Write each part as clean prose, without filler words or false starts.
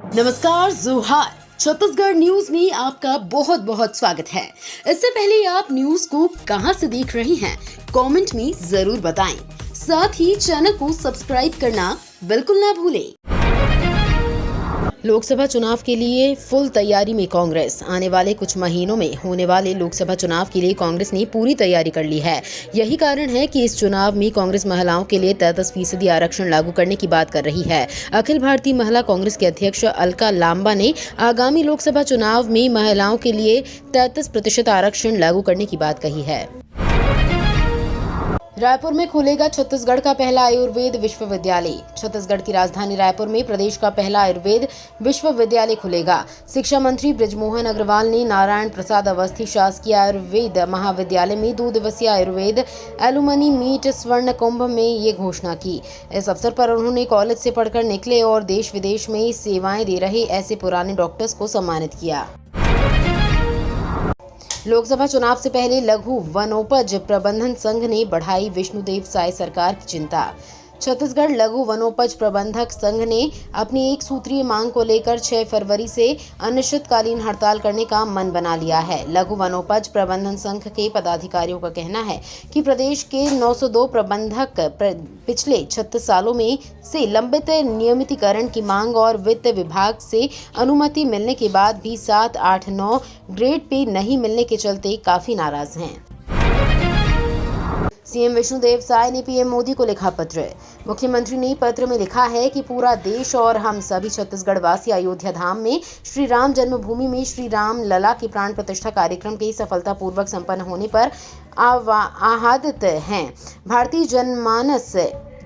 नमस्कार, जोहार। छत्तीसगढ़ न्यूज में आपका बहुत बहुत स्वागत है। इससे पहले आप न्यूज को कहां से देख रहे हैं, कमेंट में जरूर बताएं। साथ ही चैनल को सब्सक्राइब करना बिल्कुल ना भूलें। लोकसभा चुनाव के लिए फुल तैयारी में कांग्रेस। आने वाले कुछ महीनों में होने वाले लोकसभा चुनाव के लिए कांग्रेस ने पूरी तैयारी कर ली है। यही कारण है कि इस चुनाव में कांग्रेस महिलाओं के लिए 33% आरक्षण लागू करने की बात कर रही है। अखिल भारतीय महिला कांग्रेस के अध्यक्ष अलका लांबा ने आगामी लोकसभा चुनाव में महिलाओं के लिए 33% आरक्षण लागू करने की बात कही है। रायपुर में खुलेगा छत्तीसगढ़ का पहला आयुर्वेद विश्वविद्यालय। छत्तीसगढ़ की राजधानी रायपुर में प्रदेश का पहला आयुर्वेद विश्वविद्यालय खुलेगा। शिक्षा मंत्री बृजमोहन अग्रवाल ने नारायण प्रसाद अवस्थी शासकीय आयुर्वेद महाविद्यालय में 2 दिवसीय आयुर्वेद एलुमनी मीट स्वर्ण कुंभ में ये घोषणा की। इस अवसर पर उन्होंने कॉलेज से पढ़कर निकले और देश विदेश में सेवाएं दे रहे ऐसे पुराने डॉक्टर्स को सम्मानित किया। लोकसभा चुनाव से पहले लघु वनोपज प्रबंधन संघ ने बढ़ाई विष्णुदेव साय सरकार की चिंता। छत्तीसगढ़ लघु वनोपज प्रबंधक संघ ने अपनी एक सूत्रीय मांग को लेकर 6 फरवरी से अनिश्चितकालीन हड़ताल करने का मन बना लिया है। लघु वनोपज प्रबंधन संघ के पदाधिकारियों का कहना है कि प्रदेश के 902 प्रबंधक पिछले 36 सालों में से लंबित नियमितीकरण की मांग और वित्त विभाग से अनुमति मिलने के बाद भी 7, 8, 9 ग्रेड पे नहीं मिलने के चलते काफी नाराज हैं। सीएम विष्णुदेव साय ने पीएम मोदी को लिखा पत्र। मुख्यमंत्री ने पत्र में लिखा है कि पूरा देश और हम सभी छत्तीसगढ़ वासी अयोध्या धाम में श्री राम जन्मभूमि में श्री राम लला की प्राण प्रतिष्ठा कार्यक्रम के सफलतापूर्वक संपन्न होने पर आह्लादित हैं। भारतीय जनमानस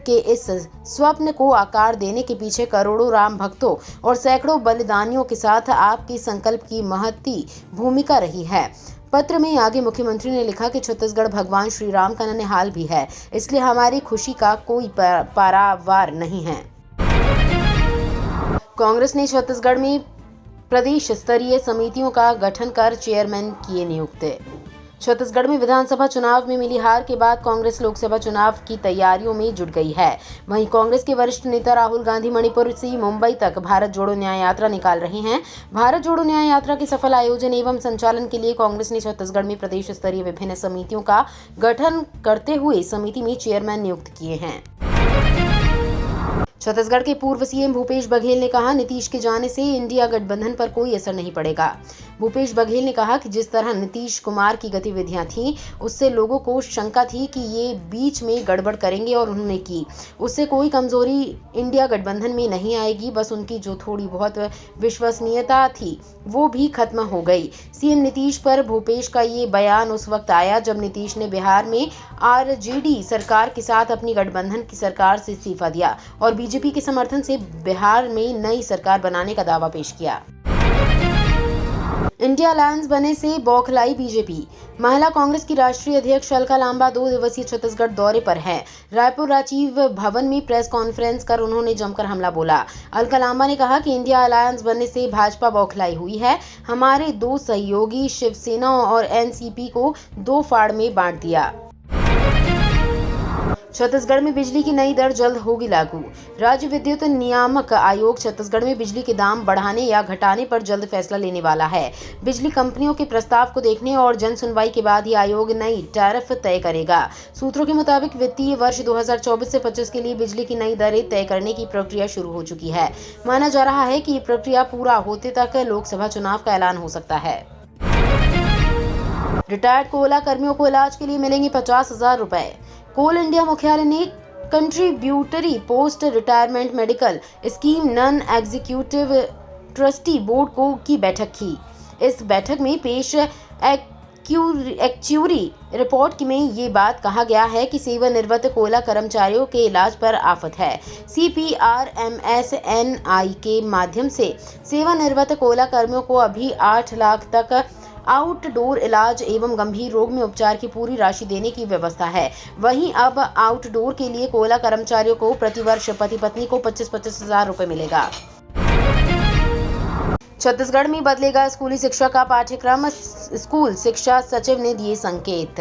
के इस स्वप्न को आकार देने के पीछे करोड़ों राम भक्तों और सैकड़ों बलिदानियों के साथ आपकी संकल्प की महती भूमिका रही है। पत्र में आगे मुख्यमंत्री ने लिखा कि छत्तीसगढ़ भगवान श्री राम का ननिहाल भी है, इसलिए हमारी खुशी का कोई पारावार नहीं है। कांग्रेस ने छत्तीसगढ़ में प्रदेश स्तरीय समितियों का गठन कर चेयरमैन किए नियुक्त। छत्तीसगढ़ में विधानसभा चुनाव में मिली हार के बाद कांग्रेस लोकसभा चुनाव की तैयारियों में जुट गई है। वहीं कांग्रेस के वरिष्ठ नेता राहुल गांधी मणिपुर से मुंबई तक भारत जोड़ो न्याय यात्रा निकाल रहे हैं। भारत जोड़ो न्याय यात्रा के सफल आयोजन एवं संचालन के लिए कांग्रेस ने छत्तीसगढ़ में प्रदेश स्तरीय विभिन्न समितियों का गठन करते हुए समिति में चेयरमैन नियुक्त किए हैं। छत्तीसगढ़ के पूर्व सीएम भूपेश बघेल ने कहा, नीतीश के जाने से इंडिया गठबंधन पर कोई असर नहीं पड़ेगा। भूपेश बघेल ने कहा कि जिस तरह नीतीश कुमार की गतिविधियां थीं, उससे लोगों को शंका थी कि ये बीच में गड़बड़ करेंगे और उन्होंने की। उससे कोई कमजोरी इंडिया गठबंधन में नहीं आएगी, बस उनकी जो थोड़ी बहुत विश्वसनीयता थी वो भी खत्म हो गई। सीएम नीतीश पर भूपेश का ये बयान उस वक्त आया जब नीतीश ने बिहार में आरजेडी सरकार के साथ अपनी गठबंधन की सरकार से इस्तीफा दिया और बीजेपी के समर्थन से बिहार में नई सरकार बनाने का दावा पेश किया। इंडिया अलायंस बनने से बौखलाई बीजेपी। महिला कांग्रेस की राष्ट्रीय अध्यक्ष अलका लांबा 2 दिवसीय छत्तीसगढ़ दौरे पर हैं। रायपुर राजीव भवन में प्रेस कॉन्फ्रेंस कर उन्होंने जमकर हमला बोला। अलका लांबा ने कहा कि इंडिया अलायंस बनने से भाजपा बौखलाई हुई है। हमारे 2 सहयोगी शिवसेना और एनसीपी को 2 फाड़ में बांट दिया। छत्तीसगढ़ में बिजली की नई दर जल्द होगी लागू। राज्य विद्युत नियामक आयोग छत्तीसगढ़ में बिजली के दाम बढ़ाने या घटाने पर जल्द फैसला लेने वाला है। बिजली कंपनियों के प्रस्ताव को देखने और जन सुनवाई के बाद ही आयोग नई टैरिफ तय करेगा। सूत्रों के मुताबिक वित्तीय वर्ष 2024 से 25 के लिए बिजली की नई दरें तय करने की प्रक्रिया शुरू हो चुकी है। माना जा रहा है कि ये प्रक्रिया पूरा होते तक लोकसभा चुनाव का ऐलान हो सकता है। रिटायर्ड कोयला कर्मियों को इलाज के लिए मिलेंगे 50,000 रुपए। कोल इंडिया मुख्यालय ने contributory post retirement medical scheme non executive trustee board की बैठक की। इस बैठक में पेश एक्चुअरी रिपोर्ट में ये बात कहा गया है कि सेवानिवृत्त कोयला कर्मचारियों के इलाज पर आफत है। CPRMSNI के माध्यम से सेवानिवृत्त कोयला कर्मियों को अभी 8 लाख तक आउटडोर इलाज एवं गंभीर रोग में उपचार की पूरी राशि देने की व्यवस्था है। वहीं अब आउटडोर के लिए कोयला कर्मचारियों को प्रतिवर्ष पति पत्नी को 25-25 हजार रुपए मिलेगा। छत्तीसगढ़ में बदलेगा स्कूली शिक्षा का पाठ्यक्रम, स्कूल शिक्षा सचिव ने दिए संकेत।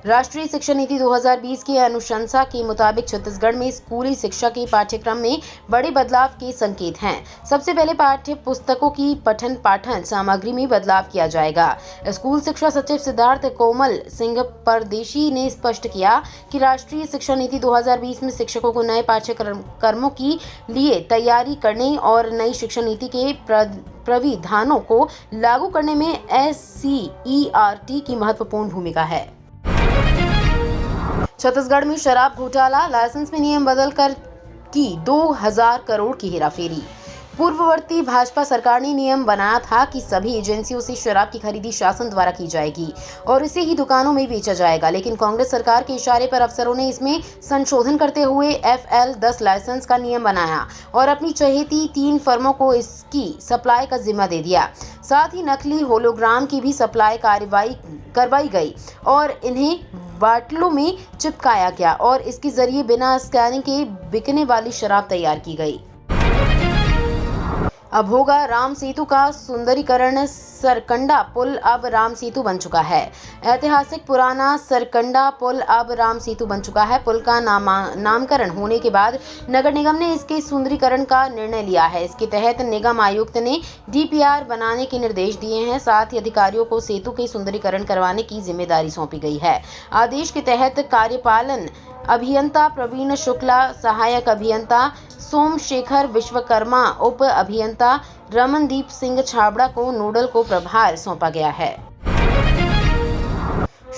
राष्ट्रीय शिक्षा नीति 2020 की अनुशंसा के मुताबिक छत्तीसगढ़ में स्कूली शिक्षा के पाठ्यक्रम में बड़े बदलाव के संकेत हैं। सबसे पहले पाठ्य पुस्तकों की पठन पाठन सामग्री में बदलाव किया जाएगा। स्कूल शिक्षा सचिव सिद्धार्थ कोमल सिंह परदेशी ने स्पष्ट किया कि राष्ट्रीय शिक्षा नीति 2020 में शिक्षकों को नए पाठ्यक्रमों के लिए तैयारी करने और नई शिक्षा नीति के प्राविधानों को लागू करने में SCERT की महत्वपूर्ण भूमिका है। छत्तीसगढ़ में शराब घोटाला, लाइसेंस में नियम बदलकर की 2000 करोड़ की हेराफेरी। पूर्ववर्ती भाजपा सरकार ने नियम बनाया था कि सभी एजेंसियों से शराब की खरीदी शासन द्वारा की जाएगी और इसे ही दुकानों में बेचा जाएगा, लेकिन कांग्रेस सरकार के इशारे पर अफसरों ने इसमें संशोधन करते हुए FL10 लाइसेंस का नियम बनाया और अपनी चहेती 3 फर्मों को इसकी सप्लाई का जिम्मा दे दिया। साथ ही नकली होलोग्राम की भी सप्लाई करवाई गई और इन्हें बाटलों में चिपकाया गया और इसके जरिए बिना स्कैनिंग के बिकने वाली शराब तैयार की गई। अब होगा राम सेतु का सुंदरीकरण। सरकंडा पुल अब राम सेतु बन चुका है। ऐतिहासिक पुराना सरकंडा पुल अब राम सेतु बन चुका है। पुल का नामकरण होने के बाद नगर निगम ने इसके सुंदरीकरण का निर्णय लिया है। इसके तहत निगम आयुक्त ने DPR बनाने के निर्देश दिए हैं। साथ ही अधिकारियों को सेतु के सुंदरीकरण करवाने की जिम्मेदारी सौंपी गई है। आदेश के तहत कार्यपालन अभियंता प्रवीण शुक्ला, सहायक अभियंता सोमशेखर विश्वकर्मा, उप अभियंता रमनदीप सिंह छाबड़ा को नोडल को प्रभार सौंपा गया है।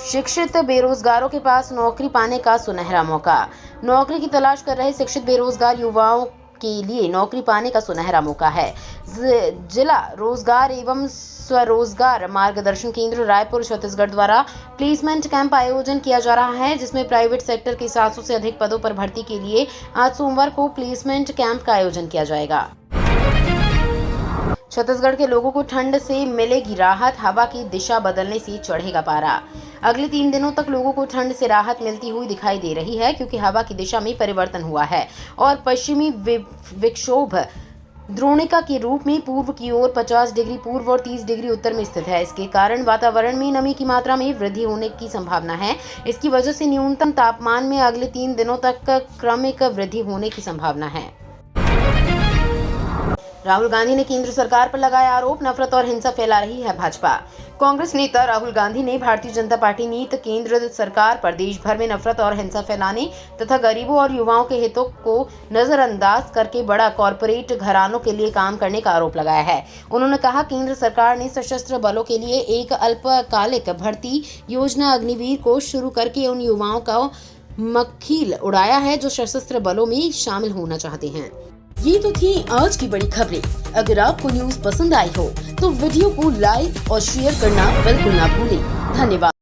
शिक्षित बेरोजगारों के पास नौकरी पाने का सुनहरा मौका। नौकरी की तलाश कर रहे शिक्षित बेरोजगार युवाओं के लिए नौकरी पाने का सुनहरा मौका है। जिला रोजगार एवं स्वरोजगार मार्गदर्शन केंद्र रायपुर छत्तीसगढ़ द्वारा प्लेसमेंट कैंप आयोजन किया जा रहा है, जिसमें प्राइवेट सेक्टर के 700 से अधिक पदों पर भर्ती के लिए आज सोमवार को प्लेसमेंट कैंप का आयोजन किया जाएगा। छत्तीसगढ़ के लोगों को ठंड से मिलेगी राहत, हवा की दिशा बदलने से चढ़ेगा पारा। अगले 3 दिनों तक लोगों को ठंड से राहत मिलती हुई दिखाई दे रही है, क्योंकि हवा की दिशा में परिवर्तन हुआ है और पश्चिमी विक्षोभ द्रोणिका के रूप में पूर्व की ओर 50 डिग्री पूर्व और 30 डिग्री उत्तर में स्थित है। इसके कारण वातावरण में नमी की मात्रा में वृद्धि होने की संभावना है। इसकी वजह से न्यूनतम तापमान में अगले 3 दिनों तक क्रमिक वृद्धि होने की संभावना है। राहुल गांधी ने केंद्र सरकार पर लगाया आरोप, नफरत और हिंसा फैला रही है भाजपा। कांग्रेस नेता राहुल गांधी ने भारतीय जनता पार्टी नीत केंद्र सरकार पर देश भर में नफरत और हिंसा फैलाने तथा गरीबों और युवाओं के हितों को नजरअंदाज करके बड़ा कॉरपोरेट घरानों के लिए काम करने का आरोप लगाया है। उन्होंने कहा, केंद्र सरकार ने सशस्त्र बलों के लिए एक अल्पकालिक भर्ती योजना अग्निवीर को शुरू करके उन युवाओं का मक्खिल उड़ाया है जो सशस्त्र बलों में शामिल होना चाहते हैं। ये तो थी आज की बड़ी खबरें। अगर आपको न्यूज़ पसंद आई हो तो वीडियो को लाइक और शेयर करना बिल्कुल ना भूलें। धन्यवाद।